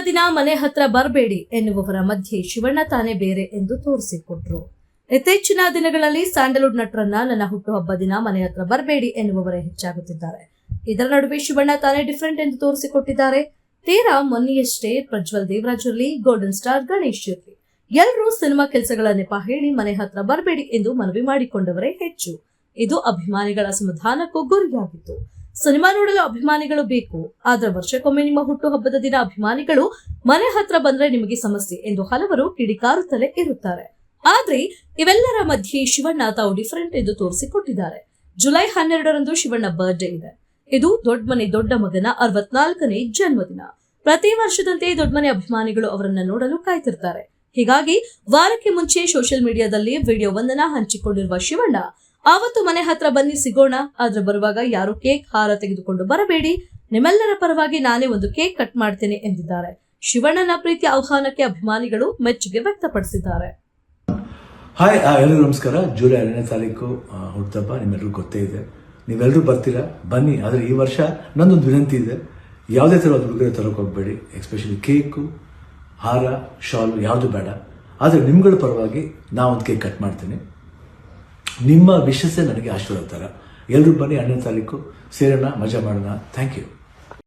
ದಿನ ಮನೆ ಹತ್ರ ಬರಬೇಡಿ ಎನ್ನುವವರ ಮಧ್ಯೆ ಶಿವಣ್ಣ ತಾನೇ ಬೇರೆ ಎಂದು ತೋರಿಸಿಕೊಟ್ರು. ಇತ್ತೀಚಿನ ದಿನಗಳಲ್ಲಿ ಸ್ಯಾಂಡಲ್ವುಡ್ ನಟರನ್ನ ನನ್ನ ಹುಟ್ಟುಹಬ್ಬ ದಿನ ಮನೆ ಹತ್ರ ಬರಬೇಡಿ ಎನ್ನುವವರೇ ಹೆಚ್ಚಾಗುತ್ತಿದ್ದಾರೆ. ಇದರ ನಡುವೆ ಶಿವಣ್ಣ ತಾನೇ ಡಿಫರೆಂಟ್ ಎಂದು ತೋರಿಸಿಕೊಟ್ಟಿದ್ದಾರೆ. ತೀರಾ ಮೊನ್ನೆಯಷ್ಟೇ ಪ್ರಜ್ವಲ್ ದೇವರಾಜ್ ಇರಲಿ, ಗೋಲ್ಡನ್ ಸ್ಟಾರ್ ಗಣೇಶ್ ಇರಲಿ, ಎಲ್ಲರೂ ಸಿನಿಮಾ ಕೆಲಸಗಳ ನೆಪ ಹೇಳಿ ಮನೆ ಹತ್ರ ಬರಬೇಡಿ ಎಂದು ಮನವಿ ಮಾಡಿಕೊಂಡವರೇ ಹೆಚ್ಚು. ಇದು ಅಭಿಮಾನಿಗಳ ಅಸಮಾಧಾನಕ್ಕೂ ಗುರಿಯಾಗಿತ್ತು. ಸಿನಿಮಾ ನೋಡಲು ಅಭಿಮಾನಿಗಳು ಬೇಕು, ಆದ್ರೆ ವರ್ಷಕ್ಕೊಮ್ಮೆ ನಿಮ್ಮ ಹುಟ್ಟುಹಬ್ಬದ ದಿನ ಅಭಿಮಾನಿಗಳು ಮನೆ ಹತ್ರ ಬಂದ್ರೆ ನಿಮಗೆ ಸಮಸ್ಯೆ ಎಂದು ಹಲವರು ಕಿಡಿಕಾರುತ್ತಲೇ ಇರುತ್ತಾರೆ. ಆದ್ರೆ ಇವೆಲ್ಲರ ಮಧ್ಯೆ ಶಿವಣ್ಣ ತಾವು ಡಿಫರೆಂಟ್ ಎಂದು ತೋರಿಸಿಕೊಟ್ಟಿದ್ದಾರೆ. ಜುಲೈ 12ರಂದು ಶಿವಣ್ಣ ಬರ್ತ್ಡೇ ಇದೆ. ಇದು ದೊಡ್ಡ ಮನೆ ದೊಡ್ಡ ಮಗನ 64ನೇ ಜನ್ಮದಿನ. ಪ್ರತಿ ವರ್ಷದಂತೆ ದೊಡ್ಡ ಮನೆ ಅಭಿಮಾನಿಗಳು ಅವರನ್ನ ನೋಡಲು ಕಾಯ್ತಿರ್ತಾರೆ. ಹೀಗಾಗಿ ವಾರಕ್ಕೆ ಮುಂಚೆ ಸೋಷಿಯಲ್ ಮೀಡಿಯಾದಲ್ಲಿ ವಿಡಿಯೋವೊಂದನ್ನ ಹಂಚಿಕೊಂಡಿರುವ ಶಿವಣ್ಣ, ಆವತ್ತು ಮನೆ ಹತ್ರ ಬನ್ನಿ ಸಿಗೋಣ, ಆದ್ರೆ ಬರುವಾಗ ಯಾರು ಕೇಕ್ ಹಾರ ತೆಗೆದುಕೊಂಡು ಬರಬೇಡಿ, ನಿಮ್ಮೆಲ್ಲರ ಪರವಾಗಿ ನಾನೇ ಒಂದು ಕೇಕ್ ಕಟ್ ಮಾಡ್ತೇನೆ ಎಂದಿದ್ದಾರೆ. ಶಿವಣ್ಣನ ಪ್ರೀತಿಯ ಆಹ್ವಾನಕ್ಕೆ ಅಭಿಮಾನಿಗಳು ಮೆಚ್ಚುಗೆ ವ್ಯಕ್ತಪಡಿಸಿದ್ದಾರೆ. ಹಾಯ್, ಎಲ್ಲರಿಗೂ ನಮಸ್ಕಾರ. ಜುಲೈ 2ನೇ ತಾರೀಕು ಹುಟ್ಟುಹಬ್ಬ ನಿಮ್ಮೆಲ್ಲರಿಗೂ ಗೊತ್ತೇ ಇದೆ. ನೀವೆಲ್ಲರೂ ಬರ್ತೀರಾ, ಬನ್ನಿ. ಆದರೆ ಈ ವರ್ಷ ನನ್ನೊಂದು ವಿನಂತಿ ಇದೆ, ಯಾವುದೇ ಥರದ ಉಡುಗೊರೆ ತರೋಕೆ ಹೋಗಬೇಡಿ. ಎಸ್ಪೆಷಲಿ ಕೇಕು, ಹಾರ, ಶಾಲು ಯಾವುದು ಬೇಡ. ಆದರೆ ನಿಮ್ಗಳ ಪರವಾಗಿ ನಾವೊಂದು ಕೇಕ್ ಕಟ್ ಮಾಡ್ತೀನಿ. ನಿಮ್ಮ ವಿಶಸ್ಸೇ ನನಗೆ ಆಶೀರ್ವಾದ ಥರ. ಎಲ್ಲರೂ ಬನ್ನಿ, 2ನೇ ತಾರೀಕು ಸೇರೋಣ, ಮಜಾ ಮಾಡೋಣ. Thank you.